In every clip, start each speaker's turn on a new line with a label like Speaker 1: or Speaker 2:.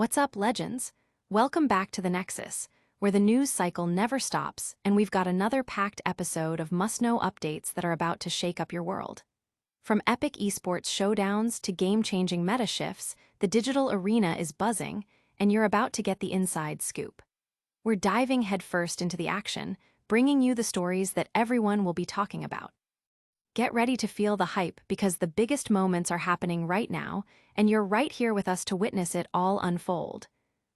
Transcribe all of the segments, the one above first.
Speaker 1: What's up, Legends? Welcome back to the Nexus, where the news cycle never stops, and we've got another packed episode of must-know updates that are about to shake up your world. From epic esports showdowns to game-changing meta shifts, the digital arena is buzzing, and you're about to get the inside scoop. We're diving headfirst into the action, bringing you the stories that everyone will be talking about. Get ready to feel the hype because the biggest moments are happening right now, and you're right here with us to witness it all unfold.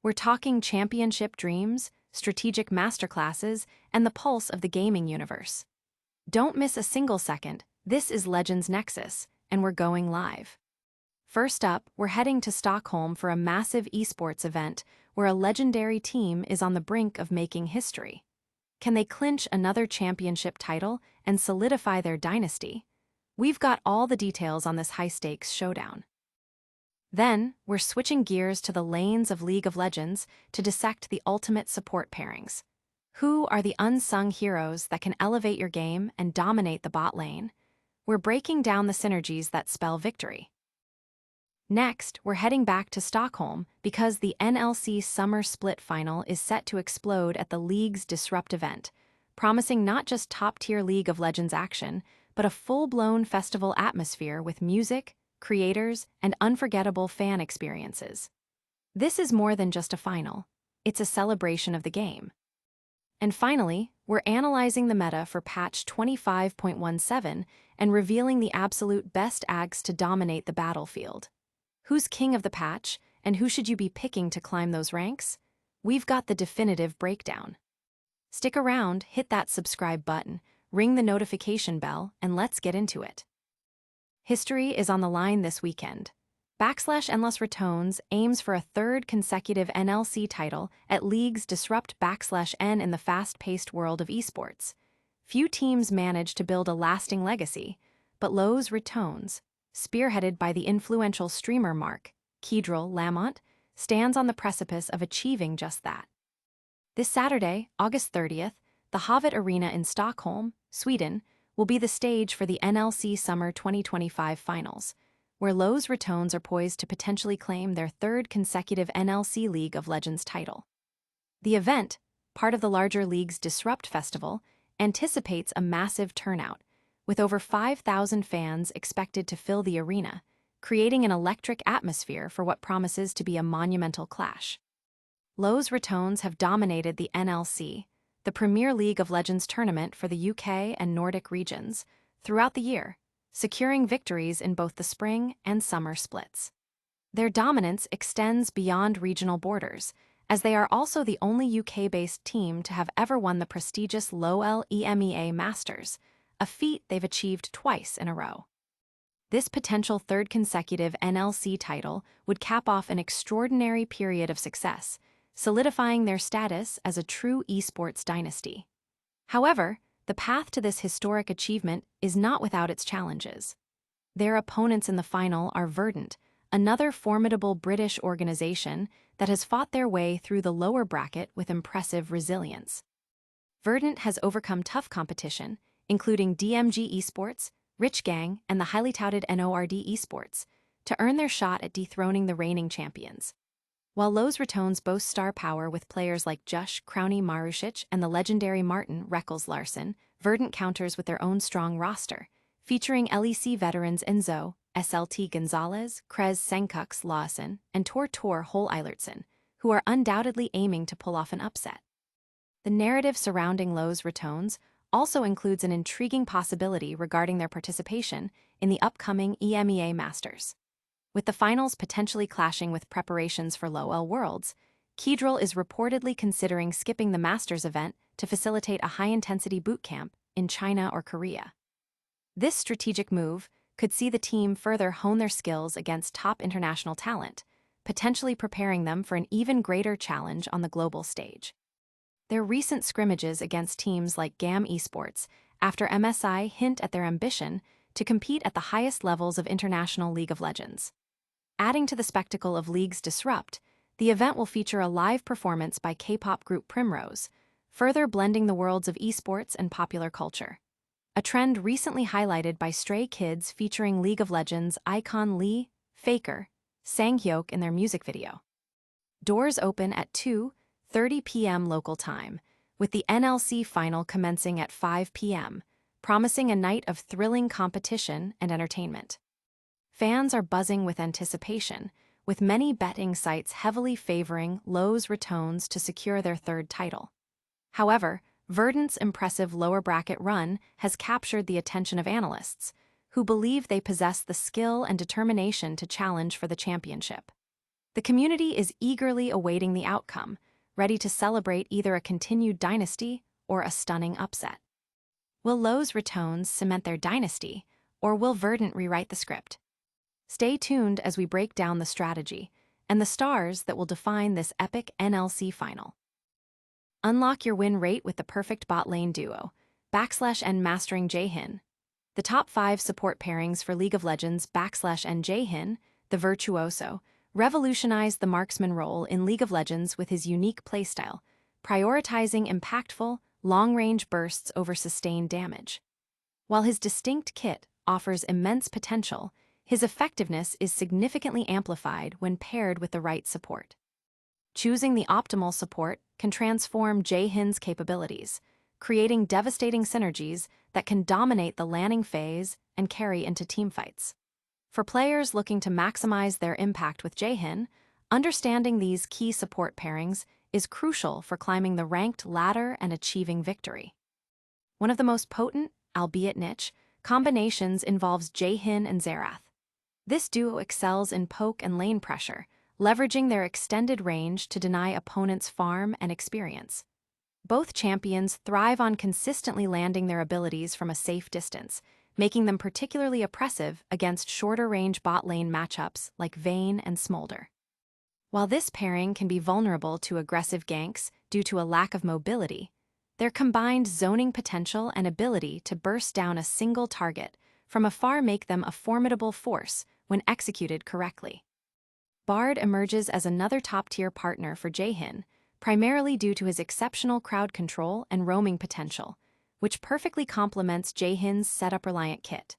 Speaker 1: We're talking championship dreams, strategic masterclasses, and the pulse of the gaming universe. Don't miss a single second. This is Legends Nexus, and we're going live. First up, we're heading to Stockholm for a massive esports event where a legendary team is on the brink of making history. Can they clinch another championship title and solidify their dynasty? We've got all the details on this high-stakes showdown. Then, we're switching gears to the lanes of League of Legends to dissect the ultimate support pairings. Who are the unsung heroes that can elevate your game and dominate the bot lane? We're breaking down the synergies that spell victory. Next, we're heading back to Stockholm because the NLC Summer Split Final is set to explode at the league's Disrupt event, promising not just top-tier League of Legends action, but a full-blown festival atmosphere with music, creators, and unforgettable fan experiences. This is more than just a final. It's a celebration of the game. And finally, we're analyzing the meta for patch 25.17 and revealing the absolute best ADCs to dominate the battlefield. Who's king of the patch, and who should you be picking to climb those ranks? We've got the definitive breakdown. Stick around, hit that subscribe button, ring the notification bell, and let's get into it. History is on the line this weekend. Los Ratones aims for a third consecutive NLC title at League's Disrupt /N in the fast-paced world of esports. Few teams manage to build a lasting legacy, but Los Ratones, spearheaded by the influential streamer Mark Kedril Lamont, stands on the precipice of achieving just that. This Saturday, August 30th, the Havet Arena in Stockholm, Sweden, will be the stage for the NLC Summer 2025 Finals, where Los Ratones are poised to potentially claim their third consecutive NLC League of Legends title. The event, part of the larger league's Disrupt Festival, anticipates a massive turnout, with over 5,000 fans expected to fill the arena, creating an electric atmosphere for what promises to be a monumental clash. Los Ratones have dominated the NLC, the premier League of Legends tournament for the UK and Nordic regions, throughout the year, securing victories in both the spring and summer splits. Their dominance extends beyond regional borders, as they are also the only UK-based team to have ever won the prestigious LoL EMEA Masters, a feat they've achieved twice in a row. This potential third consecutive NLC title would cap off an extraordinary period of success, solidifying their status as a true esports dynasty. However, the path to this historic achievement is not without its challenges. Their opponents in the final are Verdant, another formidable British organization that has fought their way through the lower bracket with impressive resilience. Verdant has overcome tough competition, including DMG Esports, Rich Gang, and the highly touted NORD Esports, to earn their shot at dethroning the reigning champions. While Los Ratones boast star power with players like Jush Crowny Marusic and the legendary Martin Reckles Larson, Verdant counters with their own strong roster, featuring LEC veterans Enzo, SLT Gonzalez, Krez Senkux Lawson, and Tor Hol Eilertson, who are undoubtedly aiming to pull off an upset. The narrative surrounding Los Ratones also includes an intriguing possibility regarding their participation in the upcoming EMEA Masters. With the finals potentially clashing with preparations for LoL Worlds, Kedril is reportedly considering skipping the Masters event to facilitate a high-intensity boot camp in China or Korea. This strategic move could see the team further hone their skills against top international talent, potentially preparing them for an even greater challenge on the global stage. Their recent scrimmages against teams like GAM Esports after MSI hint at their ambition to compete at the highest levels of international League of Legends. Adding to the spectacle of League's Disrupt, the event will feature a live performance by K-pop group Primrose, further blending the worlds of esports and popular culture. A trend recently highlighted by Stray Kids featuring League of Legends icon Lee, Faker, Sanghyuk in their music video. Doors open at 2:30 p.m. local time, with the NLC final commencing at 5 p.m., promising a night of thrilling competition and entertainment. Fans are buzzing with anticipation, with many betting sites heavily favoring Los Ratones to secure their third title. However, Verdant's impressive lower bracket run has captured the attention of analysts, who believe they possess the skill and determination to challenge for the championship. The community is eagerly awaiting the outcome, ready to celebrate either a continued dynasty or a stunning upset. Will Los Ratones cement their dynasty, or will Verdant rewrite the script? Stay tuned as we break down the strategy and the stars that will define this epic NLC final. Unlock your win rate with the perfect bot lane duo, /N Mastering Jhin. The top 5 support pairings for League of Legends /N Jhin, the virtuoso, revolutionized the marksman role in League of Legends with his unique playstyle, prioritizing impactful, long-range bursts over sustained damage. While his distinct kit offers immense potential, his effectiveness is significantly amplified when paired with the right support. Choosing the optimal support can transform Jhin's capabilities, creating devastating synergies that can dominate the laning phase and carry into teamfights. For players looking to maximize their impact with Jhin, understanding these key support pairings is crucial for climbing the ranked ladder and achieving victory. One of the most potent, albeit niche, combinations involves Jhin and Xerath. This duo excels in poke and lane pressure, leveraging their extended range to deny opponents farm and experience. Both champions thrive on consistently landing their abilities from a safe distance, making them particularly oppressive against shorter-range bot lane matchups like Vayne and Smolder. While this pairing can be vulnerable to aggressive ganks due to a lack of mobility, their combined zoning potential and ability to burst down a single target from afar make them a formidable force when executed correctly. Bard emerges as another top-tier partner for Jhin, primarily due to his exceptional crowd control and roaming potential, which perfectly complements Jhin's setup-reliant kit.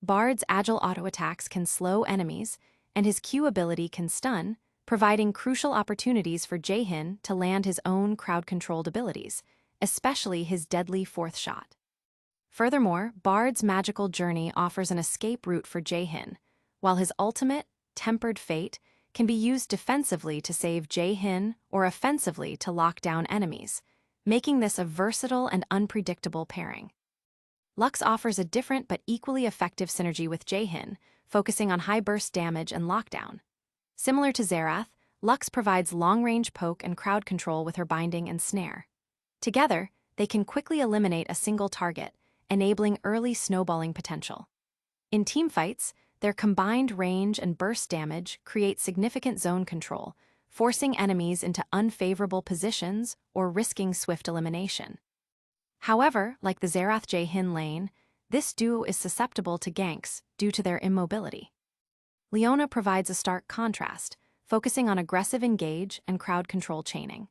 Speaker 1: Bard's agile auto-attacks can slow enemies, and his Q ability can stun, providing crucial opportunities for Jhin to land his own crowd-controlled abilities, especially his deadly fourth shot. Furthermore, Bard's magical journey offers an escape route for Jhin, while his ultimate, Tempered Fate, can be used defensively to save Jhin or offensively to lock down enemies, making this a versatile and unpredictable pairing. Lux offers a different but equally effective synergy with Jhin, focusing on high burst damage and lockdown. Similar to Xerath, Lux provides long-range poke and crowd control with her binding and snare. Together, they can quickly eliminate a single target, enabling early snowballing potential. In teamfights, their combined range and burst damage create significant zone control, forcing enemies into unfavorable positions or risking swift elimination. However, like the Xerath Jhin lane, this duo is susceptible to ganks due to their immobility. Leona provides a stark contrast, focusing on aggressive engage and crowd control chaining.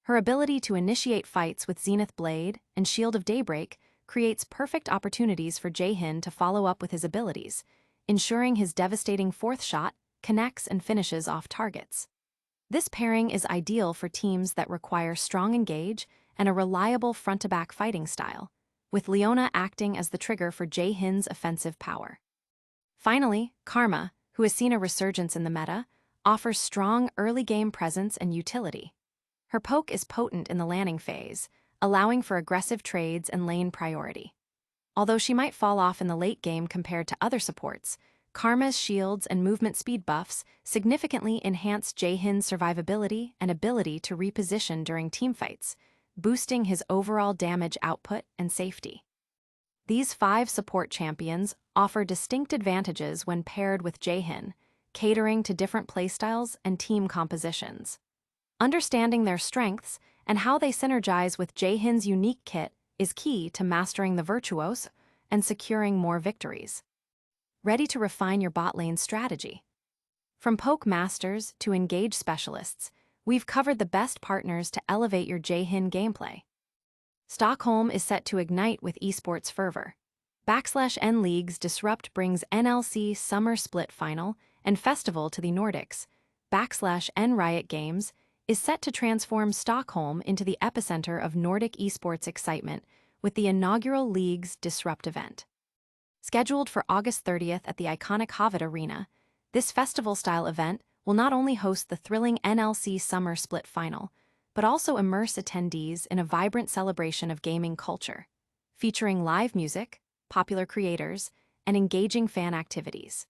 Speaker 1: Her ability to initiate fights with Zenith Blade and Shield of Daybreak creates perfect opportunities for Jhin to follow up with his abilities, ensuring his devastating fourth shot connects and finishes off targets. This pairing is ideal for teams that require strong engage and a reliable front-to-back fighting style, with Leona acting as the trigger for Jhin's offensive power. Finally, Karma, who has seen a resurgence in the meta, offers strong early-game presence and utility. Her poke is potent in the laning phase, allowing for aggressive trades and lane priority. Although she might fall off in the late game compared to other supports, Karma's shields and movement speed buffs significantly enhance Jhin's survivability and ability to reposition during teamfights, boosting his overall damage output and safety. These 5 support champions offer distinct advantages when paired with Jhin, catering to different playstyles and team compositions. Understanding their strengths and how they synergize with Jhin's unique kit is key to mastering the virtuoso and securing more victories. Ready to refine your bot lane strategy? From poke masters to engage specialists, we've covered the best partners to elevate your Jhin gameplay. Stockholm is set to ignite with esports fervor. /N League's Disrupt brings NLC Summer Split Final and Festival to the Nordics. /N Riot Games is set to transform Stockholm into the epicenter of Nordic esports excitement with the inaugural League's Disrupt event. Scheduled for August 30th at the iconic Havet Arena, this festival-style event will not only host the thrilling NLC Summer Split Final, but also immerse attendees in a vibrant celebration of gaming culture, featuring live music, popular creators, and engaging fan activities.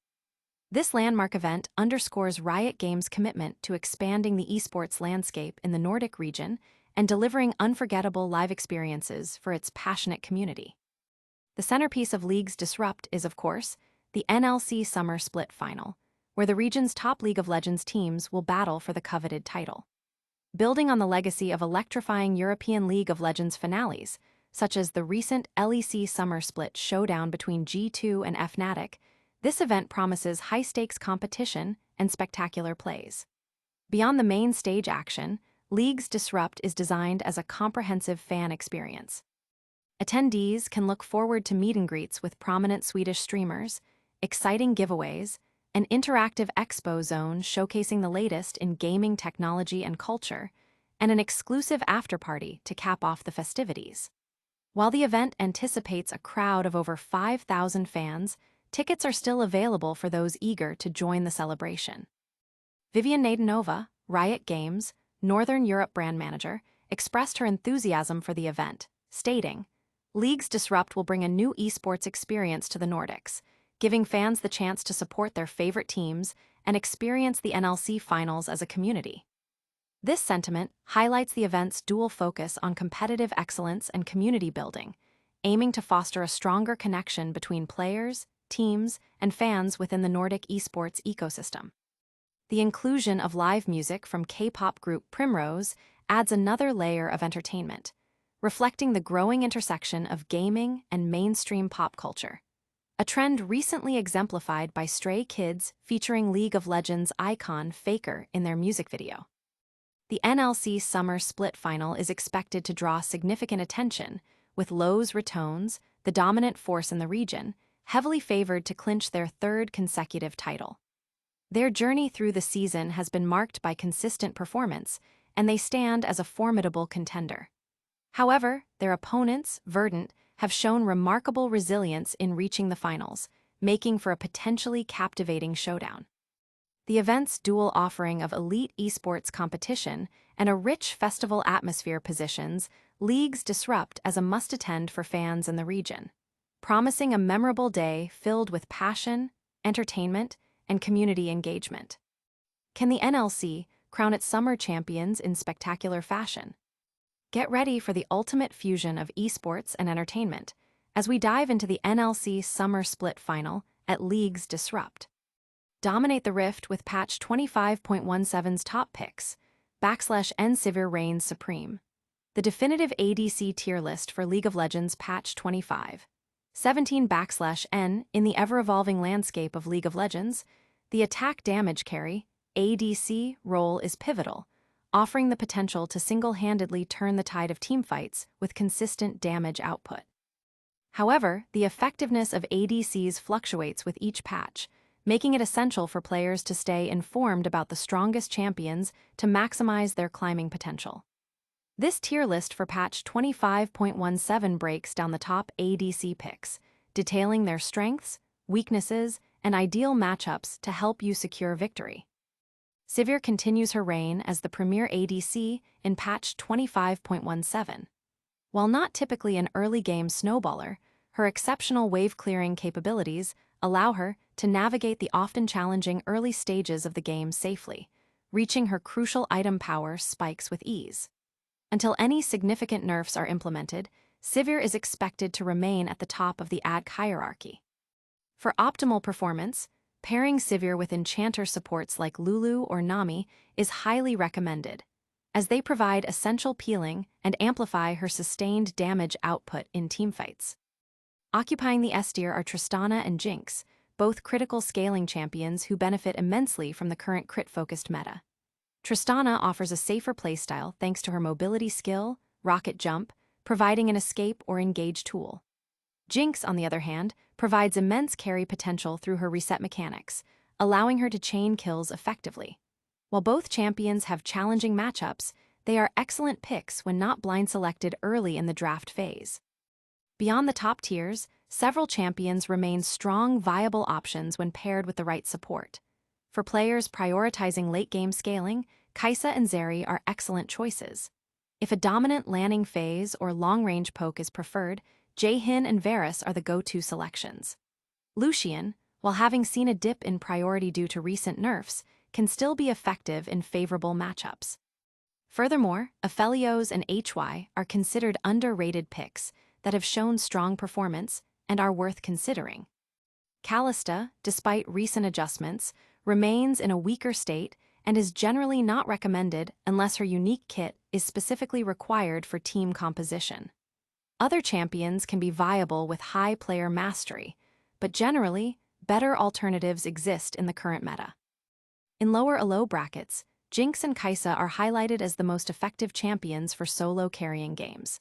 Speaker 1: This landmark event underscores Riot Games' commitment to expanding the esports landscape in the Nordic region and delivering unforgettable live experiences for its passionate community. The centerpiece of League's Disrupt is, of course, the NLC Summer Split Final, where the region's top League of Legends teams will battle for the coveted title. Building on the legacy of electrifying European League of Legends finales, such as the recent LEC Summer Split showdown between G2 and Fnatic, this event promises high-stakes competition and spectacular plays. Beyond the main stage action, League's Disrupt is designed as a comprehensive fan experience. Attendees can look forward to meet and greets with prominent Swedish streamers, exciting giveaways, an interactive expo zone showcasing the latest in gaming technology and culture, and an exclusive afterparty to cap off the festivities. While the event anticipates a crowd of over 5,000 fans, tickets are still available for those eager to join the celebration. Vivian Nadenova, Riot Games' Northern Europe brand manager, expressed her enthusiasm for the event, stating, "League's Disrupt will bring a new esports experience to the Nordics, giving fans the chance to support their favorite teams and experience the NLC finals as a community." This sentiment highlights the event's dual focus on competitive excellence and community building, aiming to foster a stronger connection between players, teams, and fans within the Nordic esports ecosystem. The inclusion of live music from K-pop group Primrose adds another layer of entertainment, reflecting the growing intersection of gaming and mainstream pop culture, a trend recently exemplified by Stray Kids featuring League of Legends icon Faker in their music video. The NLC Summer Split Final is expected to draw significant attention, with Los Ratones, the dominant force in the region, heavily favored to clinch their third consecutive title. Their journey through the season has been marked by consistent performance, and they stand as a formidable contender. However, their opponents, Verdant, have shown remarkable resilience in reaching the finals, making for a potentially captivating showdown. The event's dual offering of elite esports competition and a rich festival atmosphere positions League's Disrupt as a must-attend for fans in the region, promising a memorable day filled with passion, entertainment, and community engagement. Can the NLC crown its summer champions in spectacular fashion? Get ready for the ultimate fusion of esports and entertainment as we dive into the NLC Summer Split Final at League's Disrupt. Dominate the Rift with patch 25.17's top picks, /N Sivir reigns supreme. The definitive ADC tier list for League of Legends patch 25.17 in the ever-evolving landscape of League of Legends, the attack damage carry, ADC, role is pivotal, offering the potential to single-handedly turn the tide of teamfights with consistent damage output. However, the effectiveness of ADCs fluctuates with each patch, making it essential for players to stay informed about the strongest champions to maximize their climbing potential. This tier list for patch 25.17 breaks down the top ADC picks, detailing their strengths, weaknesses, and ideal matchups to help you secure victory. Sivir continues her reign as the premier ADC in patch 25.17. While not typically an early-game snowballer, her exceptional wave-clearing capabilities allow her to navigate the often challenging early stages of the game safely, reaching her crucial item power spikes with ease. Until any significant nerfs are implemented, Sivir is expected to remain at the top of the AD hierarchy. For optimal performance, pairing Sivir with enchanter supports like Lulu or Nami is highly recommended, as they provide essential peeling and amplify her sustained damage output in teamfights. Occupying the S tier are Tristana and Jinx, both critical scaling champions who benefit immensely from the current crit-focused meta. Tristana offers a safer playstyle thanks to her mobility skill, rocket jump, providing an escape or engage tool. Jinx, on the other hand, provides immense carry potential through her reset mechanics, allowing her to chain kills effectively. While both champions have challenging matchups, they are excellent picks when not blind selected early in the draft phase. Beyond the top tiers, several champions remain strong, viable options when paired with the right support. For players prioritizing late-game scaling, Kai'Sa and Zeri are excellent choices. If a dominant landing phase or long-range poke is preferred, Jhin and Varus are the go-to selections. Lucian, while having seen a dip in priority due to recent nerfs, can still be effective in favorable matchups. Furthermore, Aphelios and HY are considered underrated picks that have shown strong performance and are worth considering. Kalista, despite recent adjustments, remains in a weaker state and is generally not recommended unless her unique kit is specifically required for team composition. Other champions can be viable with high player mastery, but generally, better alternatives exist in the current meta. In lower elo brackets, Jinx and Kai'Sa are highlighted as the most effective champions for solo carrying games.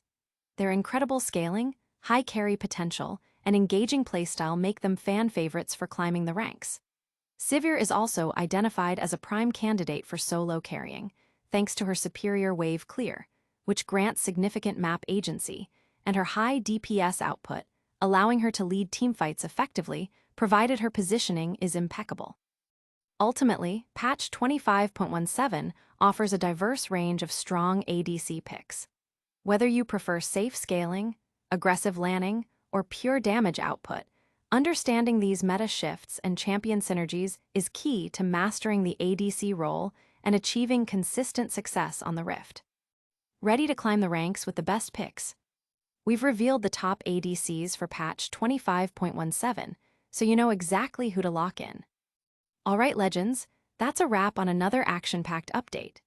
Speaker 1: Their incredible scaling, high carry potential, and engaging playstyle make them fan favorites for climbing the ranks. Sivir is also identified as a prime candidate for solo carrying, thanks to her superior wave clear, which grants significant map agency, and her high DPS output, allowing her to lead teamfights effectively, provided her positioning is impeccable. Ultimately, patch 25.17 offers a diverse range of strong ADC picks. Whether you prefer safe scaling, aggressive landing, or pure damage output, understanding these meta shifts and champion synergies is key to mastering the ADC role and achieving consistent success on the Rift. Ready to climb the ranks with the best picks? We've revealed the top ADCs for patch 25.17, so you know exactly who to lock in. Alright, Legends, that's a wrap on another action-packed update.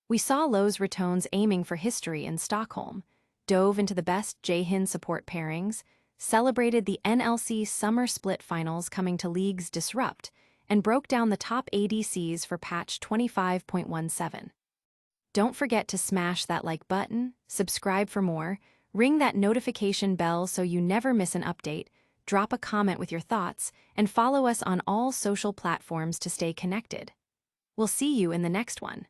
Speaker 1: We saw Los Ratones aiming for history in Stockholm, dove into the best Jhin support pairings, celebrated the NLC Summer Split Finals coming to League's Disrupt, and broke down the top ADCs for patch 25.17. Don't forget to smash that like button, subscribe for more, ring that notification bell so you never miss an update, drop a comment with your thoughts, and follow us on all social platforms to stay connected. We'll see you in the next one.